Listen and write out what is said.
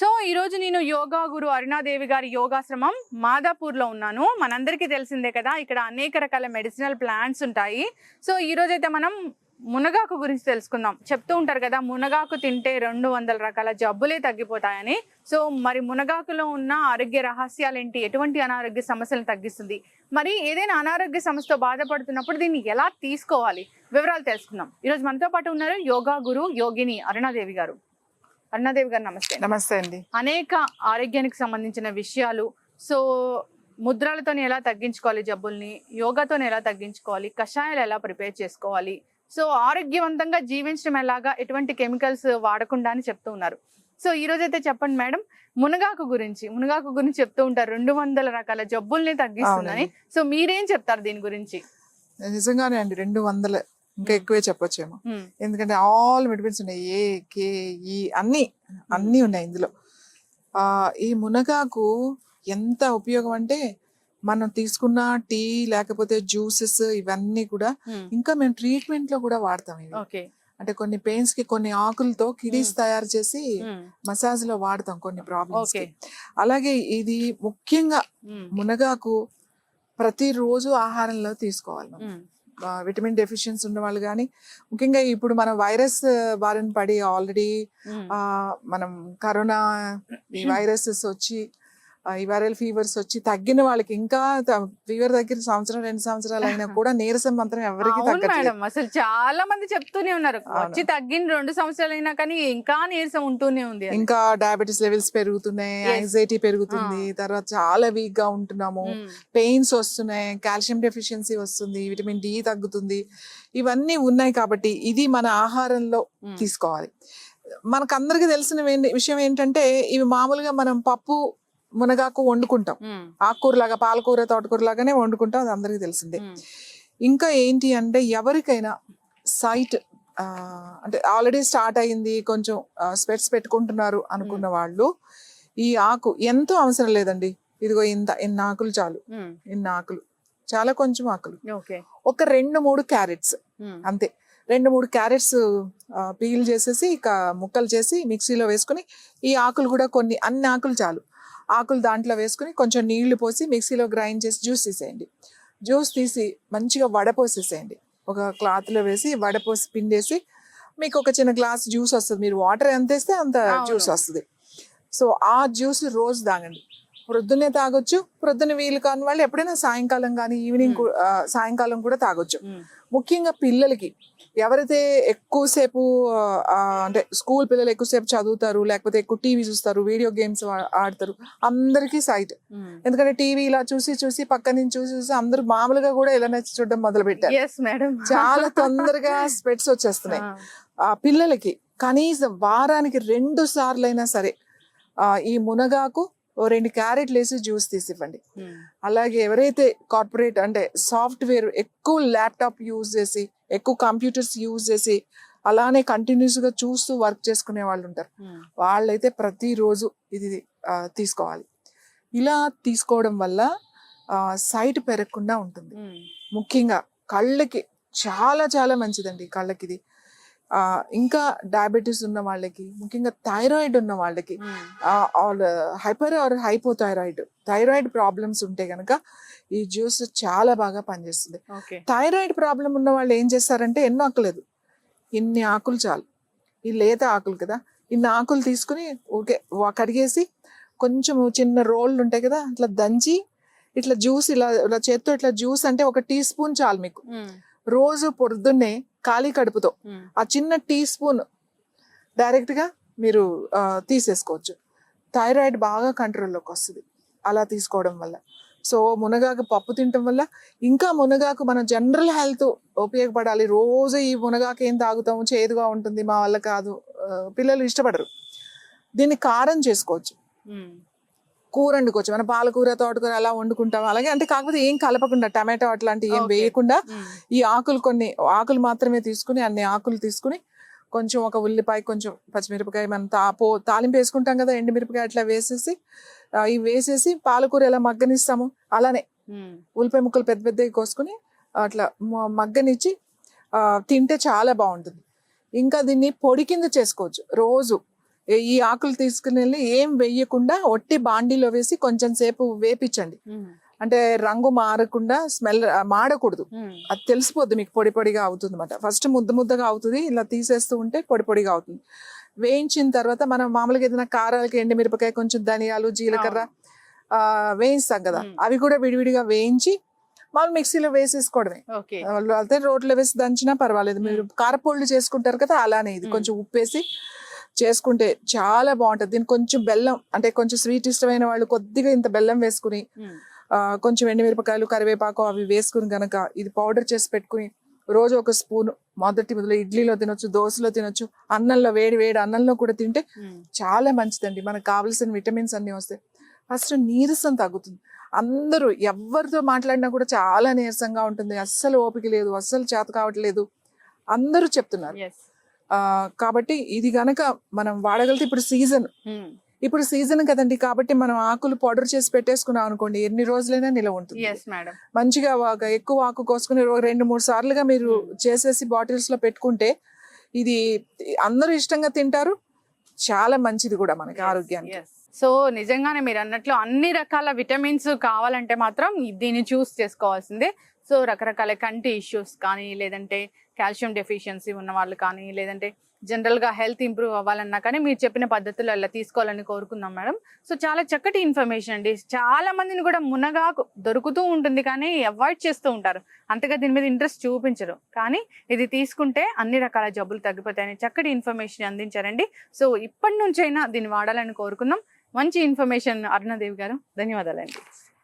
So ఈ రోజు నేను యోగా గురు అరుణాదేవి గారి యోగాశ్రమం మాదాపూర్లో ఉన్నాను. మనందరికీ తెలిసిందే కదా, ఇక్కడ అనేక రకాల మెడిసినల్ ప్లాంట్స్ ఉంటాయి. సో ఈ రోజు అయితే మనం మునగాకు గురించి తెలుసుకుందాం. చెప్తూ ఉంటారు కదా, మునగాకు తింటే 200 రకాల జబ్బులే తగ్గిపోతాయని. సో మరి మునగాకులో ఉన్న ఆరోగ్య రహస్యాలు ఏంటి, ఎటువంటి అనారోగ్య సమస్యలను తగ్గిస్తుంది, మరి ఏదైనా అనారోగ్య సమస్యతో బాధపడుతున్నప్పుడు దీన్ని ఎలా తీసుకోవాలి, వివరాలు తెలుసుకుందాం. ఈరోజు మనతో పాటు ఉన్నారు యోగా గురు యోగిని అరుణాదేవి గారు. అరుణాదేవి గారు నమస్తే. నమస్తే అండి. అనేక ఆరోగ్యానికి సంబంధించిన విషయాలు, సో ముద్రలతో ఎలా తగ్గించుకోవాలి జబ్బుల్ని, యోగాతో ఎలా తగ్గించుకోవాలి, కషాయాలు ఎలా ప్రిపేర్ చేసుకోవాలి, సో ఆరోగ్యవంతంగా జీవించడం ఎలాగా, ఎటువంటి కెమికల్స్ వాడకుండా అని చెప్తూ ఉన్నారు. సో ఈ రోజు అయితే చెప్పండి మేడం, మునగాకు గురించి చెప్తూ ఉంటారు 200 రకాల జబ్బుల్ని తగ్గిస్తుందని. సో మీరేం చెప్తారు దీని గురించి? నిజంగానే అండి, 200 ఇంకా ఎక్కువే చెప్పొచ్చేమో. ఎందుకంటే ఆల్ మెడిసిన్స్ ఉన్నాయి, ఏ కే ఈ అన్ని ఉన్నాయి ఇందులో. ఈ మునగాకు ఎంత ఉపయోగం అంటే, మనం తీసుకున్న టీ లేకపోతే జ్యూసెస్ ఇవన్నీ కూడా ఇంకా మేము ట్రీట్మెంట్ లో కూడా వాడతాం ఇవి. అంటే కొన్ని పెయిన్స్ కి కొన్ని ఆకులతో కిడీస్ తయారు చేసి మసాజ్ లో వాడతాం కొన్ని ప్రాబ్లమ్స్ కి. అలాగే ఇది ముఖ్యంగా మునగాకు ప్రతిరోజు ఆహారంలో తీసుకోవాలి. విటమిన్ డెఫిషియన్సీ ఉన్న వాళ్ళు కానీ, ముఖ్యంగా ఇప్పుడు మనం వైరస్ బారిన పడి ఆల్రెడీ మనం కరోనా ఈ వైరసెస్ వచ్చి ఈ వైరల్ ఫీవర్స్ వచ్చి తగ్గిన వాళ్ళకి, ఇంకా ఫీవర్ దగ్గర 1-2 సంవత్సరాలు అయినా కూడా నీరసం మాత్రం ఎవరికి తగ్గట్లేదు. అసలు చాలా మంది చెప్తూనే ఉన్నారు, వచ్చి తగ్గిన 2 సంవత్సరాలు అయినా కానీ ఇంకా నీరసం ఉంటూనే ఉంది. ఇంకా డయాబెటీస్ లెవెల్స్ పెరుగుతున్నాయి, యాంగ్జైటీ పెరుగుతుంది, తర్వాత చాలా వీక్ గా ఉంటున్నాము, పెయిన్స్ వస్తున్నాయి, కాల్షియం డెఫిషియన్సీ వస్తుంది, విటమిన్ డి తగ్గుతుంది, ఇవన్నీ ఉన్నాయి. కాబట్టి ఇది మన ఆహారంలో తీసుకోవాలి. మనకందరికి తెలిసిన విషయం ఏంటంటే, ఇవి మామూలుగా మనం పప్పు మునగాకు వండుకుంటాం, ఆకుకూరలాగా, పాలకూర తోటకూర లాగానే వండుకుంటాం, అది అందరికి తెలిసిందే. ఇంకా ఏంటి అంటే, ఎవరికైనా సైట్ అంటే ఆల్రెడీ స్టార్ట్ అయింది, కొంచెం స్పెట్స్ పెట్టుకుంటున్నారు అనుకున్న వాళ్ళు ఈ ఆకు ఎంతో అవసరం లేదండి. ఇదిగో ఇన్ని ఆకులు చాలు, ఇన్ని ఆకులు చాలా, కొంచెం ఆకులు, ఒక 2-3 క్యారెట్స్ అంతే. 2-3 క్యారెట్స్ పీల్ చేసేసి ఇక ముక్కలు చేసి మిక్సీలో వేసుకుని, ఈ ఆకులు కూడా అన్ని ఆకులు చాలు, ఆకులు దాంట్లో వేసుకుని కొంచెం నీళ్లు పోసి మిక్సీలో గ్రైండ్ చేసి జ్యూస్ తీసేయండి. జ్యూస్ తీసి మంచిగా వడపోసేసేయండి, ఒక క్లాత్లో వేసి వడపోసి పిండేసి, మీకు ఒక చిన్న గ్లాస్ జ్యూస్ వస్తుంది. మీరు వాటర్ ఎంత వేస్తే అంత జ్యూస్ వస్తుంది. సో ఆ జ్యూస్ రోజు తాగండి. ప్రొద్దున్నే తాగొచ్చు, ప్రొద్దున వీలు కాని వాళ్ళు ఎప్పుడైనా సాయంకాలం కానీ ఈవినింగ్ సాయంకాలం కూడా తాగొచ్చు. ముఖ్యంగా పిల్లలకి, ఎవరైతే ఎక్కువసేపు అంటే స్కూల్ పిల్లలు ఎక్కువసేపు చదువుతారు, లేకపోతే ఎక్కువ టీవీ చూస్తారు, వీడియో గేమ్స్ ఆడతారు, అందరికీ సైట్. ఎందుకంటే టీవీ ఇలా చూసి చూసి పక్క నుంచి చూసి అందరూ మామూలుగా కూడా ఇలా చూడడం మొదలు పెట్టారు. చాలా తొందరగా స్పెట్స్ వచ్చేస్తున్నాయి. పిల్లలకి కనీసం వారానికి 2 సార్లు అయినా సరే ఈ మునగాకు 2 క్యారెట్లు వేసి జ్యూస్ తీసివ్వండి. అలాగే ఎవరైతే కార్పొరేట్ అంటే సాఫ్ట్వేర్ ఎక్కువ ల్యాప్టాప్ యూజ్ చేసి, ఎక్కువ కంప్యూటర్స్ యూజ్ చేసి అలానే కంటిన్యూస్ గా చూస్తూ వర్క్ చేసుకునే వాళ్ళు ఉంటారు, వాళ్ళైతే ప్రతిరోజు ఇది తీసుకోవాలి. ఇలా తీసుకోవడం వల్ల సైట్ పెరగకుండా ఉంటుంది. ముఖ్యంగా కళ్ళకి చాలా చాలా మంచిదండి, కళ్ళకి ఇది. ఇంకా డయాబెటీస్ ఉన్న వాళ్ళకి, ముఖ్యంగా థైరాయిడ్ ఉన్న వాళ్ళకి, హైపర్ ఆర్ థైరాయిడ్ ప్రాబ్లమ్స్ ఉంటే గనక ఈ జ్యూస్ చాలా బాగా పనిచేస్తుంది. థైరాయిడ్ ప్రాబ్లం ఉన్న వాళ్ళు ఏం చేస్తారంటే, ఎన్నో ఆకులేదు, ఇన్ని ఆకులు చాలు, ఈ లేత ఆకులు కదా, ఇన్ని ఆకులు తీసుకుని కడిగేసి కొంచెం చిన్న రోళ్ళు ఉంటాయి కదా, అట్లా దంచి ఇట్లా జ్యూస్ ఇలా చేత్తో ఇట్లా జ్యూస్ అంటే 1 టీ స్పూన్ చాలు మీకు. రోజు పొద్దున్నే ఖాళీ కడుపుతో ఆ చిన్న టీ స్పూన్ డైరెక్ట్ గా మీరు తీసేసుకోవచ్చు. థైరాయిడ్ బాగా కంట్రోల్లోకి వస్తుంది అలా తీసుకోవడం వల్ల. సో మునగాకు పప్పు తినటం వల్ల, ఇంకా మునగాకు మన జనరల్ హెల్త్ ఉపయోగపడాలి. రోజు ఈ మునగాకు ఏం తాగుతాము, చేదుగా ఉంటుంది, మా వల్ల కాదు, పిల్లలు ఇష్టపడరు. దీన్ని కారం చేసుకోవచ్చు, కూర వండుకోవచ్చు. మన పాలకూర తోటకూర అలా వండుకుంటాం అలాగే, అంటే కాకపోతే ఏం కలపకుండా, టమాటో అట్లాంటివి ఏం వేయకుండా ఈ కొన్ని ఆకులు మాత్రమే తీసుకుని, అన్ని ఆకులు తీసుకుని కొంచెం ఒక ఉల్లిపాయ, కొంచెం పచ్చిమిరపకాయ, మనం తాలింపు వేసుకుంటాం కదా, ఎండుమిరపకాయ అట్లా వేసేసి పాలకూర ఎలా మగ్గనిస్తాము అలానే ఉల్లిపాయ ముక్కలు పెద్ద పెద్దవి కోసుకుని అట్లా మగ్గనిచ్చి తింటే చాలా బాగుంటుంది. ఇంకా దీన్ని పొడి కింద చేసుకోవచ్చు. రోజు ఈ ఆకులు తీసుకుని వెళ్ళి ఏం వేయకుండా ఒట్టి బాండీలో వేసి కొంచెం సేపు వేపించండి. అంటే రంగు మారకుండా స్మెల్ మాడకూడదు, అది తెలిసిపోద్ది మీకు, పొడి పొడిగా అవుతుంది అనమాట. ఫస్ట్ ముద్దగా అవుతుంది, ఇలా తీసేస్తూ ఉంటే పొడి పొడిగా అవుతుంది. వేయించిన తర్వాత మనం మామూలుగా ఏదైనా కారాలకి ఎండుమిరపకాయ, కొంచెం ధనియాలు, జీలకర్ర వేయిస్తాం కదా, అవి కూడా విడివిడిగా వేయించి మామూలు మిక్సీలో వేసేసుకోవడమే. అయితే రోట్లో వేసి దంచినా పర్వాలేదు. మీరు కారపొళ్ళు చేసుకుంటారు కదా, అలానే ఇది కొంచెం ఉప్పేసి చేసుకుంటే చాలా బాగుంటది. దీనికి కొంచెం బెల్లం, అంటే కొంచెం స్వీట్ ఇష్టమైన వాళ్ళు కొద్దిగా ఇంత బెల్లం వేసుకుని, కొంచెం ఎండుమిరపకాయలు, కరివేపాకు అవి వేసుకుని గనక ఇది పౌడర్ చేసి పెట్టుకుని రోజు ఒక స్పూన్ మొదలు ఇడ్లీలో తినొచ్చు, దోశలో తినొచ్చు, అన్నంలో వేడి వేడి అన్నంలో కూడా తింటే చాలా మంచిదండి. మనకు కావాల్సిన విటమిన్స్ అన్ని వస్తాయి. ఫస్ట్ నీరసం తగ్గుతుంది. అందరూ ఎవరితో మాట్లాడినా కూడా చాలా నీరసంగా ఉంటుంది, అస్సలు ఓపిక లేదు, అస్సలు చేత కావట్లేదు అందరూ చెప్తున్నారు. కాబట్టి ఇది గనక మనం వాడగలిగితే, ఇప్పుడు సీజన్ కదండి, కాబట్టి మనం ఆకులు పౌడర్ చేసి పెట్టేసుకున్నాం అనుకోండి, ఎన్ని రోజులైనా నిలవ ఉంటుంది. మంచిగా ఎక్కువ ఆకు కోసుకుని 2-3 సార్లుగా మీరు చేసేసి బాటిల్స్ లో పెట్టుకుంటే ఇది అందరూ ఇష్టంగా తింటారు, చాలా మంచిది కూడా మనకి ఆరోగ్యానికి. సో నిజంగానే మీరు అన్నట్లు అన్ని రకాల విటమిన్స్ కావాలంటే మాత్రం దీన్ని చూస్ చేసుకోవాల్సిందే. సో రకరకాల కంటి ఇష్యూస్ కానీ, లేదంటే కాల్షియం డెఫిషియన్సీ ఉన్న వాళ్ళు కానీ, లేదంటే జనరల్గా హెల్త్ ఇంప్రూవ్ అవ్వాలన్నా కానీ మీరు చెప్పిన పద్ధతులు అలా తీసుకోవాలని కోరుకుందాం మేడం. సో చాలా చక్కటి ఇన్ఫర్మేషన్ అండి. చాలా మందిని కూడా మునగాకు దొరుకుతూ ఉంటుంది కానీ అవాయిడ్ చేస్తూ ఉంటారు, అంతగా దీని మీద ఇంట్రెస్ట్ చూపించరు. కానీ ఇది తీసుకుంటే అన్ని రకాల జబ్బులు తగ్గిపోతాయని చక్కటి ఇన్ఫర్మేషన్ అందించారండి. సో ఇప్పటి నుంచైనా దీన్ని వాడాలని కోరుకుందాం. మంచి ఇన్ఫర్మేషన్ అరుణాదేవి గారు, ధన్యవాదాలండి.